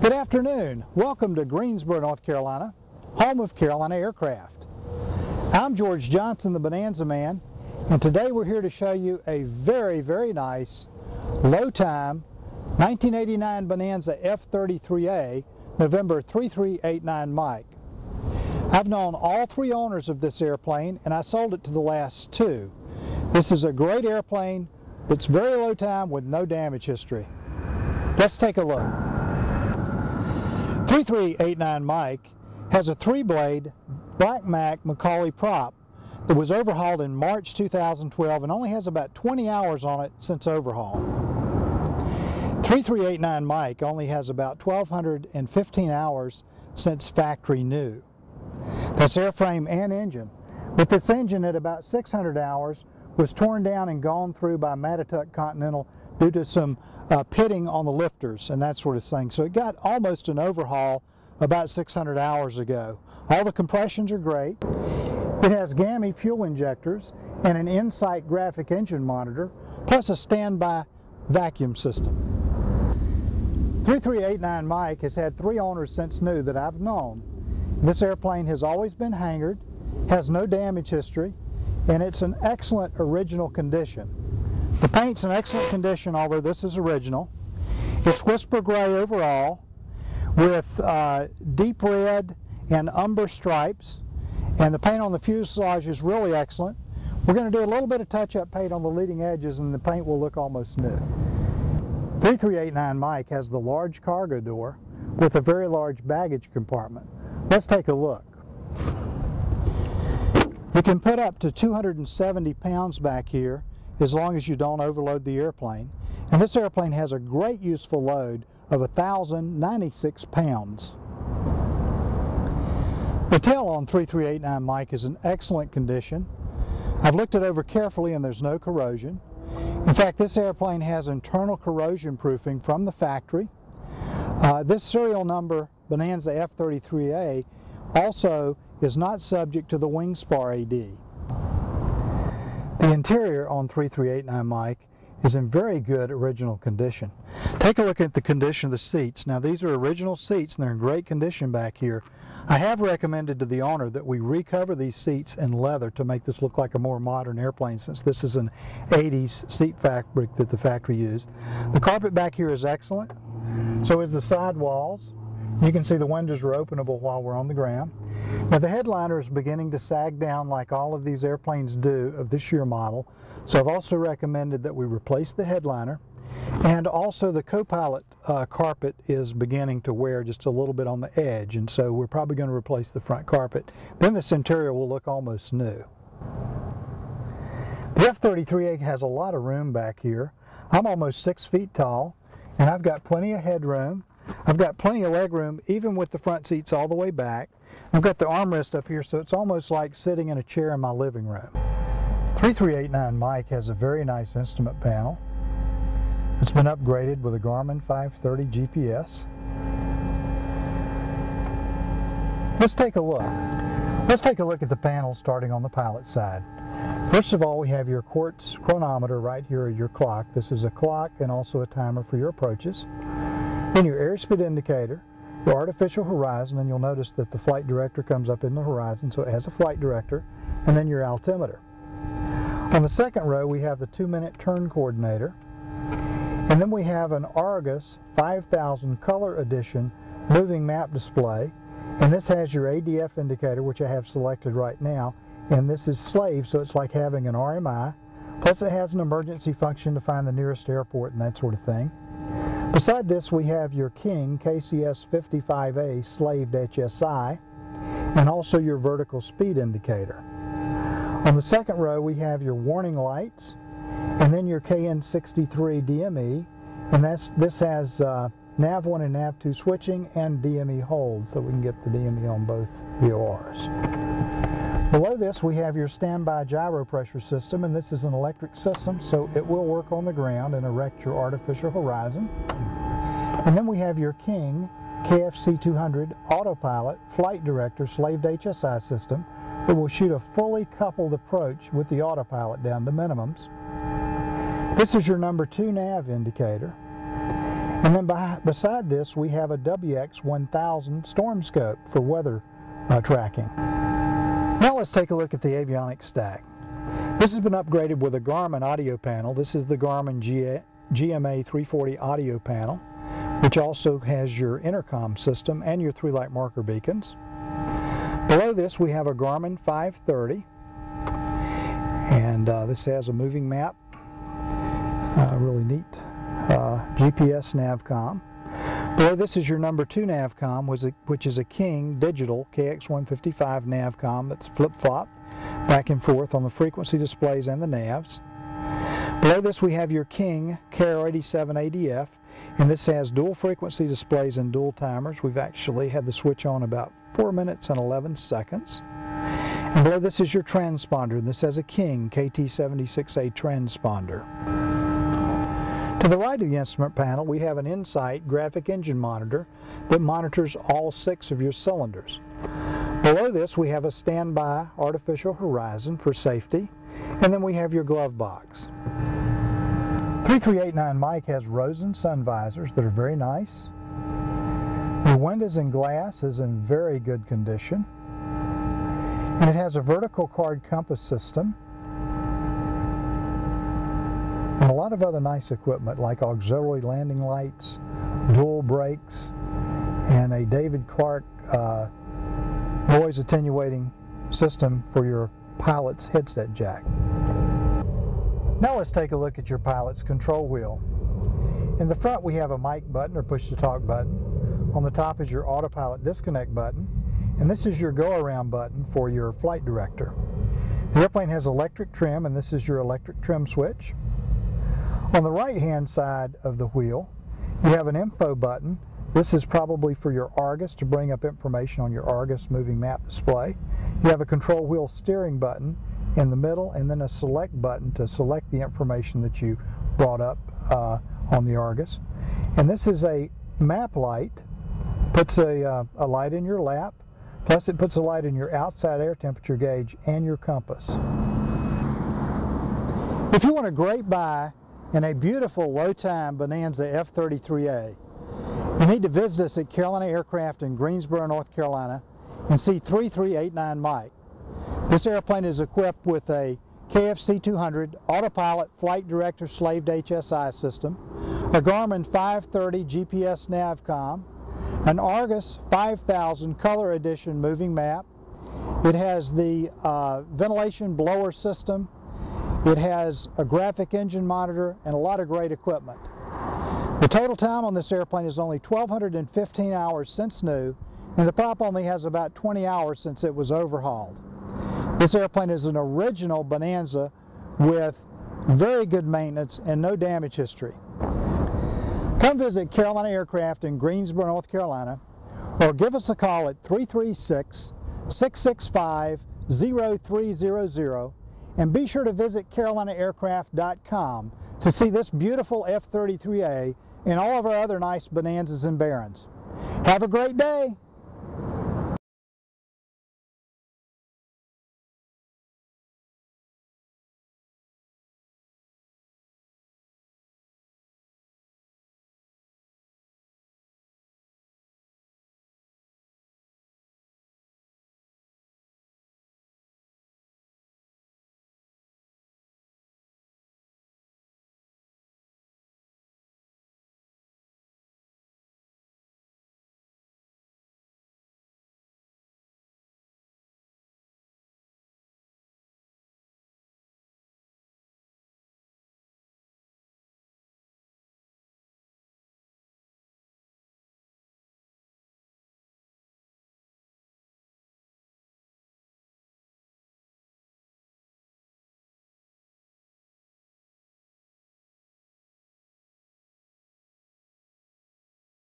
Good afternoon. Welcome to Greensboro, North Carolina, home of Carolina Aircraft. I'm George Johnson, the Bonanza Man, and today we're here to show you a very nice low-time 1989 Bonanza F33A November 3389 Mike. I've known all three owners of this airplane, and I sold it to the last two. This is a great airplane that's very low time with no damage history. Let's take a look. 3389 Mike has a 3-blade Black Mac Macaulay prop that was overhauled in March 2012 and only has about 20 hours on it since overhaul. 3389 Mike only has about 1,215 hours since factory new. That's airframe and engine. But this engine at about 600 hours was torn down and gone through by Matatuck Continental due to some pitting on the lifters and that sort of thing. So it got almost an overhaul about 600 hours ago. All the compressions are great. It has GAMI fuel injectors and an Insight graphic engine monitor, plus a standby vacuum system. 3389 Mike has had 3 owners since new that I've known. This airplane has always been hangared, has no damage history, and it's an excellent original condition. The paint's in excellent condition, although this is original. It's whisper gray overall with deep red and umber stripes, and the paint on the fuselage is really excellent. We're going to do a little bit of touch-up paint on the leading edges and the paint will look almost new. 3389 Mike has the large cargo door with a very large baggage compartment. Let's take a look. You can put up to 270 pounds back here as long as you don't overload the airplane. And this airplane has a great useful load of 1,096 pounds. The tail on 3389 Mike is in excellent condition. I've looked it over carefully and there's no corrosion. In fact, this airplane has internal corrosion proofing from the factory. This serial number, Bonanza F33A, also is not subject to the wing spar AD. The interior on 3389 Mike is in very good original condition. Take a look at the condition of the seats. Now these are original seats and they're in great condition back here. I have recommended to the owner that we recover these seats in leather to make this look like a more modern airplane, since this is an 80s seat fabric that the factory used. The carpet back here is excellent. So is the side walls. You can see the windows are openable while we're on the ground. Now the headliner is beginning to sag down like all of these airplanes do of this year model. So I've also recommended that we replace the headliner. And also the co-pilot carpet is beginning to wear just a little bit on the edge, and so we're probably going to replace the front carpet. Then this interior will look almost new. The F33A has a lot of room back here. I'm almost 6 feet tall, and I've got plenty of headroom. I've got plenty of leg room, even with the front seats all the way back. I've got the armrest up here, so it's almost like sitting in a chair in my living room. 3389 Mike has a very nice instrument panel. It's been upgraded with a Garmin 530 GPS. Let's take a look. Let's take a look at the panel starting on the pilot side. First of all, we have your quartz chronometer right here at your clock. This is a clock and also a timer for your approaches. Then your airspeed indicator, your artificial horizon, and you'll notice that the flight director comes up in the horizon, so it has a flight director, and then your altimeter. On the second row, we have the 2-minute turn coordinator. And then we have an Argus 5000 color edition moving map display, and this has your ADF indicator, which I have selected right now, and this is slave, so it's like having an RMI, plus it has an emergency function to find the nearest airport and that sort of thing. Beside this we have your King KCS 55A slaved HSI, and also your vertical speed indicator. On the second row we have your warning lights, and then your KN63 DME, and this has NAV1 and NAV2 switching and DME hold, so we can get the DME on both VORs. Below this we have your standby gyro pressure system, and this is an electric system, so it will work on the ground and erect your artificial horizon. And then we have your King KFC 200 autopilot flight director slaved HSI system that will shoot a fully coupled approach with the autopilot down to minimums. This is your number 2 nav indicator. And then beside this we have a WX1000 storm scope for weather tracking. Now let's take a look at the avionics stack. This has been upgraded with a Garmin audio panel. This is the Garmin GMA 340 audio panel, which also has your intercom system and your 3-light marker beacons. Below this we have a Garmin 530, and this has a moving map, really neat GPS navcom. Below this is your number 2 navcom, which is a King digital KX155 navcom that's flip-flop back and forth on the frequency displays and the navs. Below this we have your King Carrier 87 ADF, and this has dual frequency displays and dual timers. We've actually had the switch on about 4 minutes and 11 seconds. And below this is your transponder, and this has a King KT76A transponder. To the right of the instrument panel we have an Insight graphic engine monitor that monitors all 6 of your cylinders. Below this we have a standby artificial horizon for safety, and then we have your glove box. 3389 Mike has Rosen sun visors that are very nice. The windows and glass is in very good condition, and it has a vertical card compass system and a lot of other nice equipment like auxiliary landing lights, dual brakes, and a David Clark noise attenuating system for your pilot's headset jack. Now let's take a look at your pilot's control wheel. In the front we have a mic button or push to talk button. On the top is your autopilot disconnect button, and this is your go around button for your flight director. The airplane has electric trim, and this is your electric trim switch. On the right hand side of the wheel you have an info button. This is probably for your Argus to bring up information on your Argus moving map display. You have a control wheel steering button in the middle, and then a select button to select the information that you brought up on the Argus. And this is a map light. Puts a light in your lap, plus it puts a light in your outside air temperature gauge and your compass. If you want a great buy in a beautiful low-time Bonanza F33A, you need to visit us at Carolina Aircraft in Greensboro, North Carolina, and see 3389 Mike. This airplane is equipped with a KFC 200 autopilot flight director slaved HSI system, a Garmin 530 GPS navcom, an Argus 5000 color edition moving map. It has the ventilation blower system. It has a graphic engine monitor and a lot of great equipment. The total time on this airplane is only 1,215 hours since new, and the prop only has about 20 hours since it was overhauled. This airplane is an original Bonanza with very good maintenance and no damage history. Come visit Carolina Aircraft in Greensboro, North Carolina, or give us a call at 336-665-0300, and be sure to visit CarolinaAircraft.com to see this beautiful F-33A and all of our other nice Bonanzas and Barons. Have a great day!